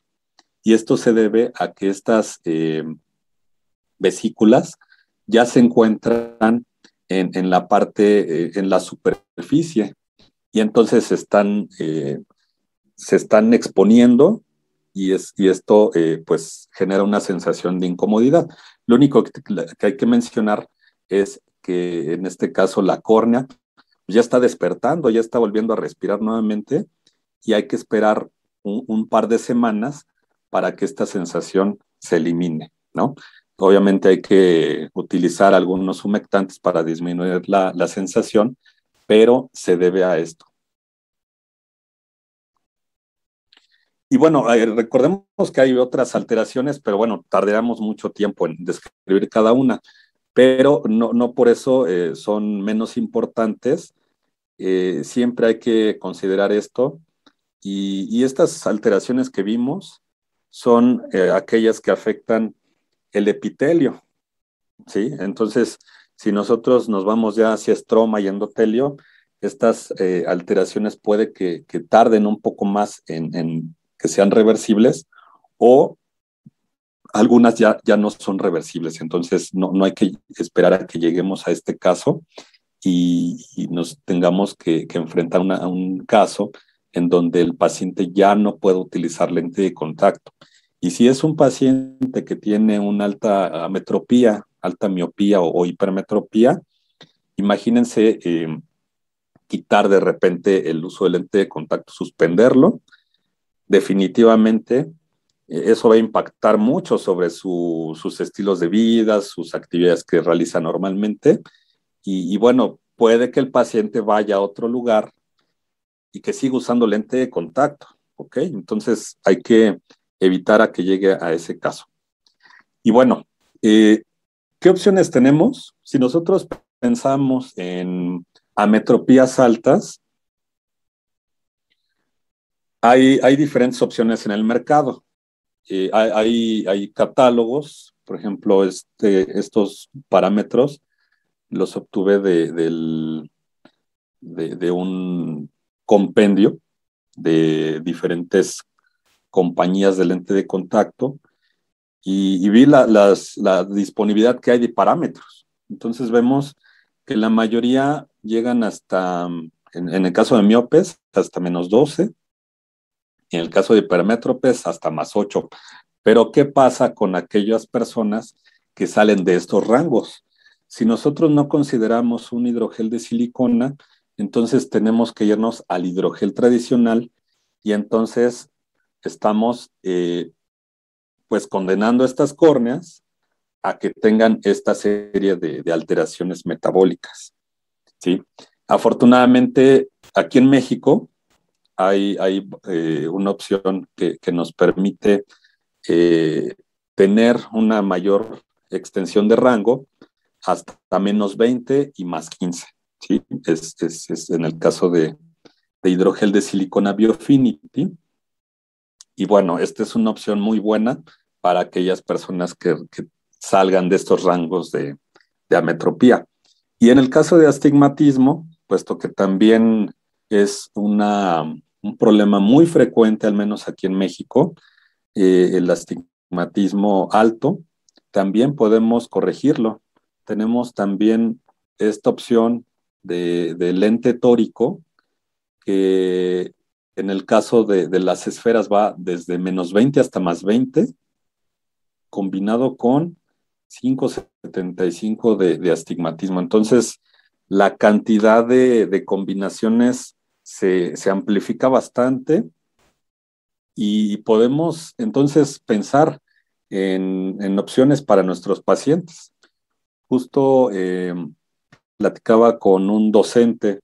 Y esto se debe a que estas vesículas ya se encuentran en la parte, en la superficie, y entonces se están exponiendo, y esto pues genera una sensación de incomodidad. Lo único que hay que mencionar es que en este caso la córnea ya está despertando, ya está volviendo a respirar nuevamente, y hay que esperar un par de semanas para que esta sensación se elimine, ¿no? Obviamente hay que utilizar algunos humectantes para disminuir la sensación, pero se debe a esto. Y bueno, recordemos que hay otras alteraciones, pero bueno, tardaríamos mucho tiempo en describir cada una, pero no por eso son menos importantes. Siempre hay que considerar esto, y estas alteraciones que vimos son aquellas que afectan el epitelio, ¿sí? Entonces, si nosotros nos vamos ya hacia estroma y endotelio, estas alteraciones puede que tarden un poco más en que sean reversibles, o algunas ya no son reversibles. Entonces, no hay que esperar a que lleguemos a este caso y nos tengamos que enfrentar a un caso en donde el paciente ya no puede utilizar lente de contacto. Y si es un paciente que tiene una alta ametropía, alta miopía o hipermetropía, imagínense quitar de repente el uso de lente de contacto, suspenderlo. Definitivamente eso va a impactar mucho sobre sus estilos de vida, sus actividades que realiza normalmente, y bueno, puede que el paciente vaya a otro lugar y que siga usando lente de contacto, ¿ok? Entonces hay que evitar a que llegue a ese caso. Y bueno, ¿qué opciones tenemos? Si nosotros pensamos en ametropías altas, hay diferentes opciones en el mercado. Hay catálogos, por ejemplo, estos parámetros los obtuve de un compendio de diferentes compañías de lente de contacto, y vi la disponibilidad que hay de parámetros. Entonces vemos que la mayoría llegan hasta, en el caso de miopes, hasta -12, en el caso de hipermétropes hasta +8. Pero ¿qué pasa con aquellas personas que salen de estos rangos? Si nosotros no consideramos un hidrogel de silicona, entonces tenemos que irnos al hidrogel tradicional, y entonces estamos pues condenando estas córneas a que tengan esta serie de alteraciones metabólicas, ¿sí? Afortunadamente, aquí en México hay una opción que nos permite tener una mayor extensión de rango hasta -20 y +15, ¿sí? Es en el caso de hidrogel de silicona Biofinity. Y bueno, esta es una opción muy buena para aquellas personas que salgan de estos rangos de ametropía. Y en el caso de astigmatismo, puesto que también es un problema muy frecuente, al menos aquí en México, el astigmatismo alto, también podemos corregirlo. Tenemos también esta opción de lente tórico, que en el caso de las esferas va desde -20 hasta +20, combinado con 5,75 de astigmatismo. Entonces, la cantidad de combinaciones se amplifica bastante y podemos entonces pensar en opciones para nuestros pacientes. Justo platicaba con un docente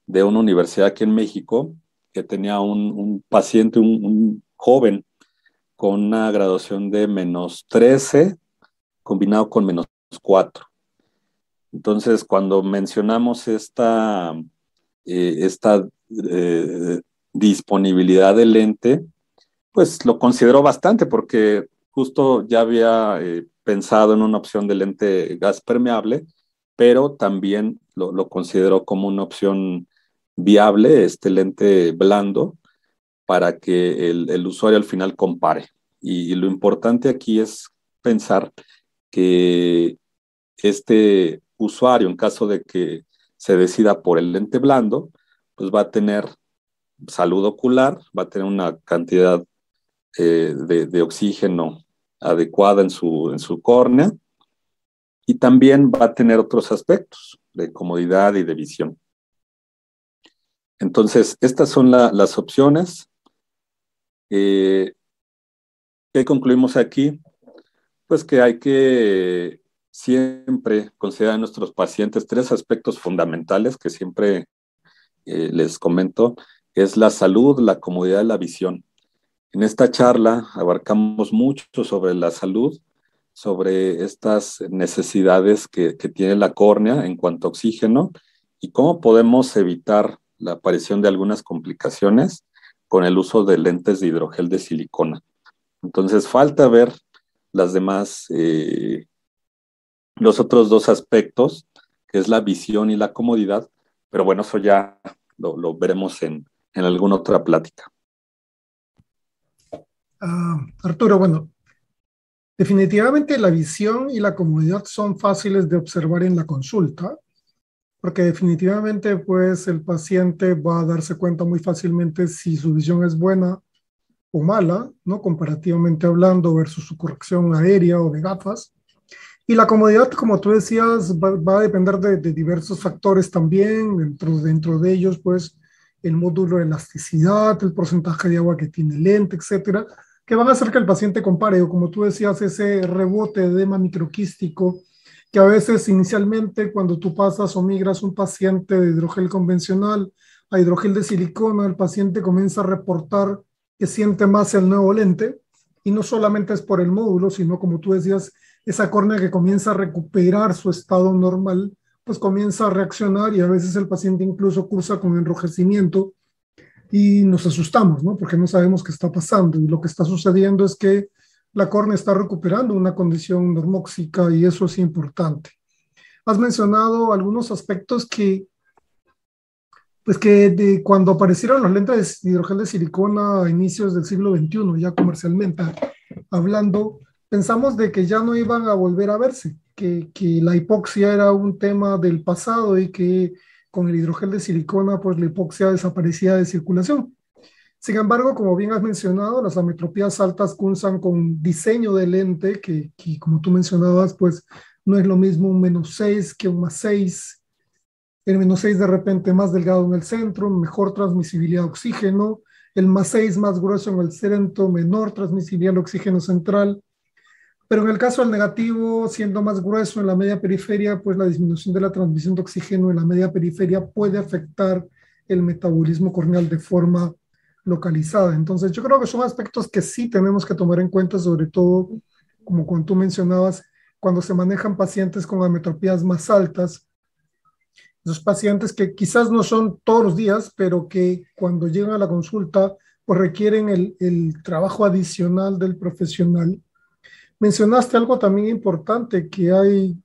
de una universidad aquí en México que tenía un paciente, un joven, con una graduación de -13 combinado con -4. Entonces, cuando mencionamos esta disponibilidad de lente, pues lo consideró bastante porque justo ya había pensado en una opción de lente gas permeable, pero también lo consideró como una opción viable, este lente blando, para que el usuario al final compare. Y lo importante aquí es pensar que este usuario, en caso de que se decida por el lente blando, pues va a tener salud ocular, va a tener una cantidad de oxígeno adecuada en su córnea y también va a tener otros aspectos de comodidad y de visión. Entonces, estas son las opciones. ¿Qué concluimos aquí? Pues que hay que siempre considerar a nuestros pacientes 3 aspectos fundamentales que siempre les comento, es la salud, la comodidad y la visión. En esta charla abarcamos mucho sobre la salud, sobre estas necesidades que tiene la córnea en cuanto a oxígeno y cómo podemos evitar la aparición de algunas complicaciones con el uso de lentes de hidrogel de silicona. Entonces falta ver las demás, los otros 2 aspectos, que es la visión y la comodidad, pero bueno, eso ya lo veremos en alguna otra plática. Arturo, bueno, definitivamente la visión y la comodidad son fáciles de observar en la consulta, porque definitivamente pues el paciente va a darse cuenta muy fácilmente si su visión es buena o mala, ¿no? Comparativamente hablando versus su corrección aérea o de gafas. Y la comodidad, como tú decías, va a depender de diversos factores también, dentro de ellos pues el módulo de elasticidad, el porcentaje de agua que tiene el lente, etcétera, que van a hacer que el paciente compare, o como tú decías, ese rebote de edema microquístico, que a veces inicialmente cuando tú pasas o migras un paciente de hidrogel convencional a hidrogel de silicona, el paciente comienza a reportar que siente más el nuevo lente, y no solamente es por el módulo, sino como tú decías, esa córnea que comienza a recuperar su estado normal, pues comienza a reaccionar y a veces el paciente incluso cursa con enrojecimiento y nos asustamos, ¿no? Porque no sabemos qué está pasando y lo que está sucediendo es que la córnea está recuperando una condición normóxica y eso es importante. Has mencionado algunos aspectos pues que cuando aparecieron los lentes de hidrogel de silicona a inicios del siglo XXI, ya comercialmente hablando, pensamos de que ya no iban a volver a verse, que la hipoxia era un tema del pasado y que con el hidrogel de silicona, pues la hipoxia desaparecía de circulación. Sin embargo, como bien has mencionado, las ametropías altas cursan con diseño de lente que como tú mencionabas, pues no es lo mismo un -6 que un +6. El -6 de repente más delgado en el centro, mejor transmisibilidad de oxígeno. El +6 más grueso en el centro, menor transmisibilidad de oxígeno central. Pero en el caso del negativo, siendo más grueso en la media periferia, pues la disminución de la transmisión de oxígeno en la media periferia puede afectar el metabolismo corneal de forma localizada. Entonces, yo creo que son aspectos que sí tenemos que tomar en cuenta, sobre todo, como cuando tú mencionabas, cuando se manejan pacientes con ametropías más altas, esos pacientes que quizás no son todos los días, pero que cuando llegan a la consulta pues requieren el trabajo adicional del profesional. Mencionaste algo también importante, que hay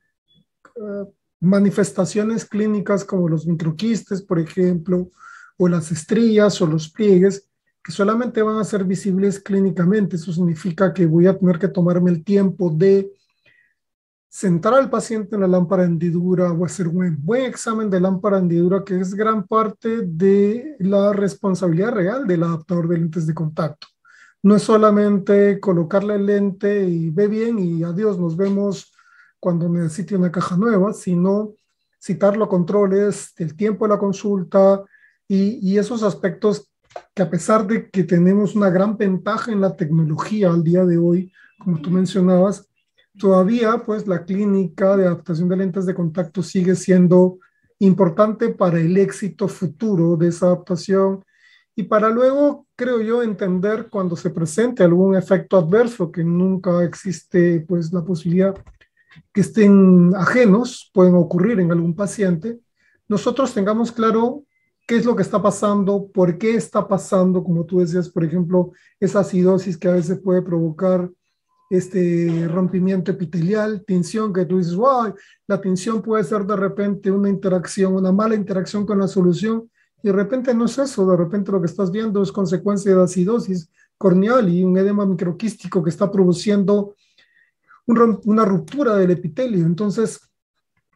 manifestaciones clínicas como los microquistes, por ejemplo, o las estrías o los pliegues, que solamente van a ser visibles clínicamente. Eso significa que voy a tener que tomarme el tiempo de centrar al paciente en la lámpara de hendidura o hacer un buen examen de lámpara de hendidura, que es gran parte de la responsabilidad real del adaptador de lentes de contacto. No es solamente colocarle el lente y ve bien y adiós, nos vemos cuando necesite una caja nueva, sino citarlo a controles, el tiempo de la consulta y esos aspectos que, a pesar de que tenemos una gran ventaja en la tecnología al día de hoy, como tú mencionabas, todavía pues la clínica de adaptación de lentes de contacto sigue siendo importante para el éxito futuro de esa adaptación y para luego, creo yo, entender cuando se presente algún efecto adverso, que nunca existe pues la posibilidad que estén ajenos, pueden ocurrir en algún paciente, nosotros tengamos claro qué es lo que está pasando, por qué está pasando, como tú decías, por ejemplo, esa acidosis que a veces puede provocar este rompimiento epitelial, tinción, que tú dices, wow, la tinción puede ser de repente una interacción, una mala interacción con la solución, y de repente no es eso, de repente lo que estás viendo es consecuencia de acidosis corneal y un edema microquístico que está produciendo una ruptura del epitelio. Entonces,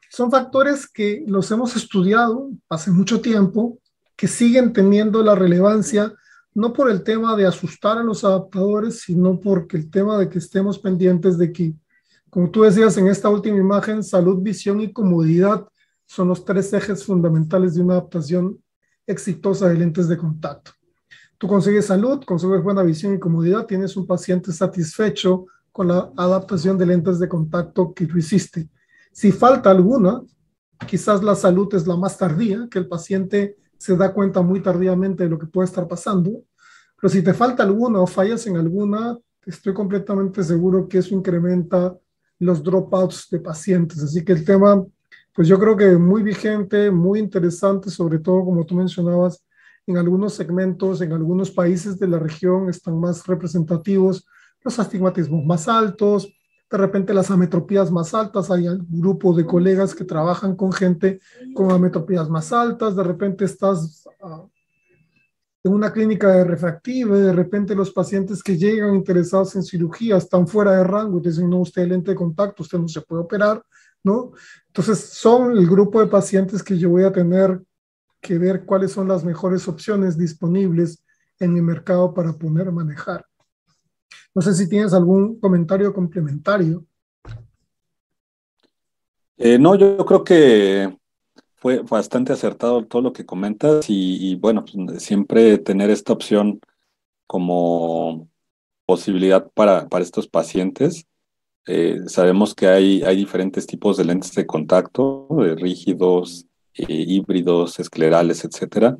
son factores que los hemos estudiado hace mucho tiempo, que siguen teniendo la relevancia, no por el tema de asustar a los adaptadores, sino porque el tema de que estemos pendientes de que, como tú decías en esta última imagen, salud, visión y comodidad son los tres ejes fundamentales de una adaptación exitosa de lentes de contacto. Tú consigues salud, consigues buena visión y comodidad, tienes un paciente satisfecho con la adaptación de lentes de contacto que tú hiciste. Si falta alguna, quizás la salud es la más tardía, que el paciente se da cuenta muy tardíamente de lo que puede estar pasando, pero si te falta alguna o fallas en alguna, estoy completamente seguro que eso incrementa los dropouts de pacientes. Así que el tema, pues yo creo que muy vigente, muy interesante, sobre todo como tú mencionabas, en algunos segmentos, en algunos países de la región están más representativos los astigmatismos más altos, de repente las ametropías más altas, hay un grupo de colegas que trabajan con gente con ametropías más altas, de repente estás en una clínica de refractiva, de repente los pacientes que llegan interesados en cirugía están fuera de rango y dicen, no, usted lente de contacto, usted no se puede operar, ¿no? Entonces son el grupo de pacientes que yo voy a tener que ver cuáles son las mejores opciones disponibles en mi mercado para poder manejar. No sé si tienes algún comentario complementario. No, yo creo que fue bastante acertado todo lo que comentas y bueno, pues, siempre tener esta opción como posibilidad para estos pacientes. Sabemos que hay diferentes tipos de lentes de contacto, rígidos, híbridos, esclerales, etcétera,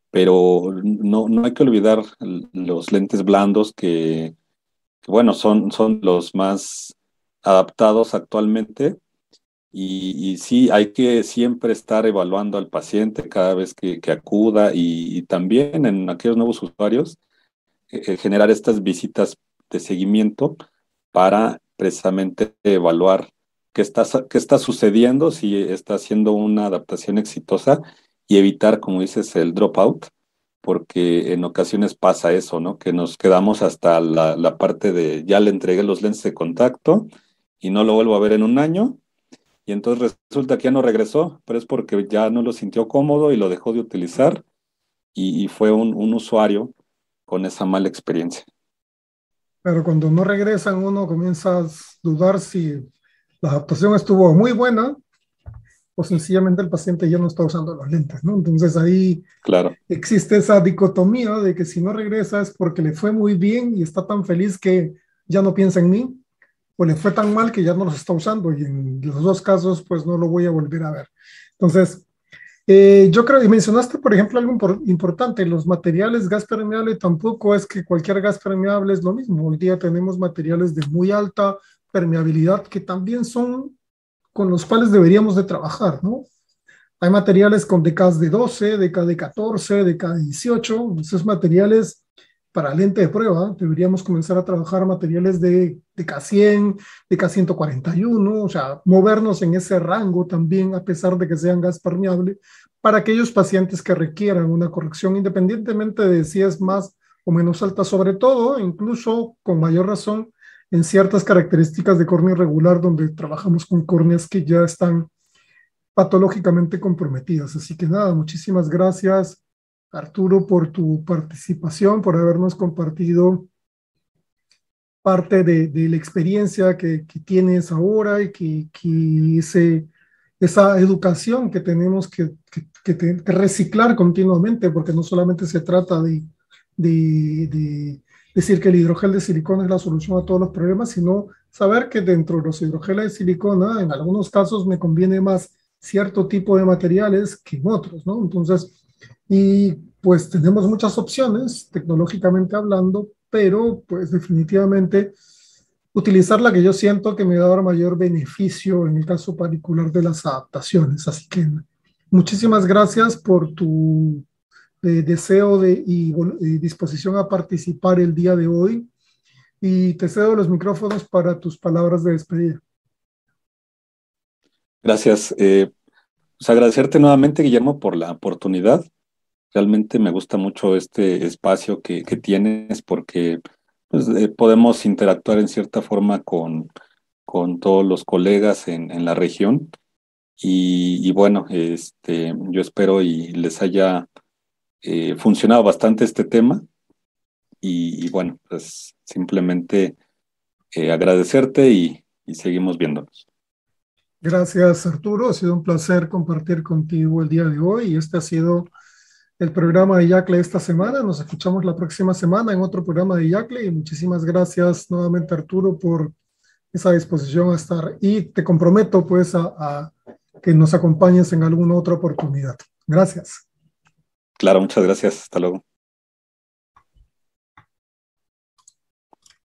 pero no hay que olvidar los lentes blandos que bueno, son los más adaptados actualmente y sí, hay que siempre estar evaluando al paciente cada vez que acuda y también en aquellos nuevos usuarios, generar estas visitas de seguimiento para precisamente evaluar qué está sucediendo, si está haciendo una adaptación exitosa y evitar, como dices, el dropout, porque en ocasiones pasa eso, ¿no? Que nos quedamos hasta la parte de ya le entregué los lentes de contacto y no lo vuelvo a ver en un año. Y entonces resulta que ya no regresó, pero es porque ya no lo sintió cómodo y lo dejó de utilizar y fue un usuario con esa mala experiencia. Pero cuando no regresan, uno comienza a dudar si la adaptación estuvo muy buena o sencillamente el paciente ya no está usando los lentes, ¿no? Entonces ahí Claro, existe esa dicotomía de que si no regresa es porque le fue muy bien y está tan feliz que ya no piensa en mí, o le fue tan mal que ya no los está usando y en los dos casos pues no lo voy a volver a ver. Entonces, yo creo, y mencionaste, por ejemplo, algo importante, los materiales gas permeable tampoco es que cualquier gas permeable es lo mismo. Hoy día tenemos materiales de muy alta permeabilidad que también son con los cuales deberíamos de trabajar, ¿no? Hay materiales con DKs de 12, DK de 14, DK de 18, esos materiales para lente de prueba, deberíamos comenzar a trabajar materiales de K100, de K141, o sea, movernos en ese rango también, a pesar de que sean gas permeable, para aquellos pacientes que requieran una corrección, independientemente de si es más o menos alta, sobre todo, incluso con mayor razón, en ciertas características de córnea irregular, donde trabajamos con córneas que ya están patológicamente comprometidas. Así que nada, muchísimas gracias, Arturo, por tu participación, por habernos compartido parte de la experiencia que tienes ahora y esa educación que tenemos que reciclar continuamente, porque no solamente se trata de decir que el hidrogel de silicona es la solución a todos los problemas, sino saber que dentro de los hidrogeles de silicona, en algunos casos me conviene más cierto tipo de materiales que en otros, ¿no? Entonces, y pues tenemos muchas opciones, tecnológicamente hablando, pero pues definitivamente utilizar la que yo siento que me va a dar mayor beneficio en el caso particular de las adaptaciones. Así que muchísimas gracias por tu deseo y disposición a participar el día de hoy, y te cedo los micrófonos para tus palabras de despedida. Gracias. Pues agradecerte nuevamente, Guillermo, por la oportunidad. Realmente me gusta mucho este espacio que tienes porque pues, podemos interactuar en cierta forma con todos los colegas en la región. Y bueno, yo espero y les haya funcionado bastante este tema. Y bueno, pues simplemente agradecerte y seguimos viéndonos. Gracias, Arturo. Ha sido un placer compartir contigo el día de hoy. Y este ha sido el programa de Yacle esta semana. Nos escuchamos la próxima semana en otro programa de Yacle. Y muchísimas gracias nuevamente, Arturo, por esa disposición a estar. Y te comprometo, pues, a que nos acompañes en alguna otra oportunidad. Gracias. Claro, muchas gracias. Hasta luego.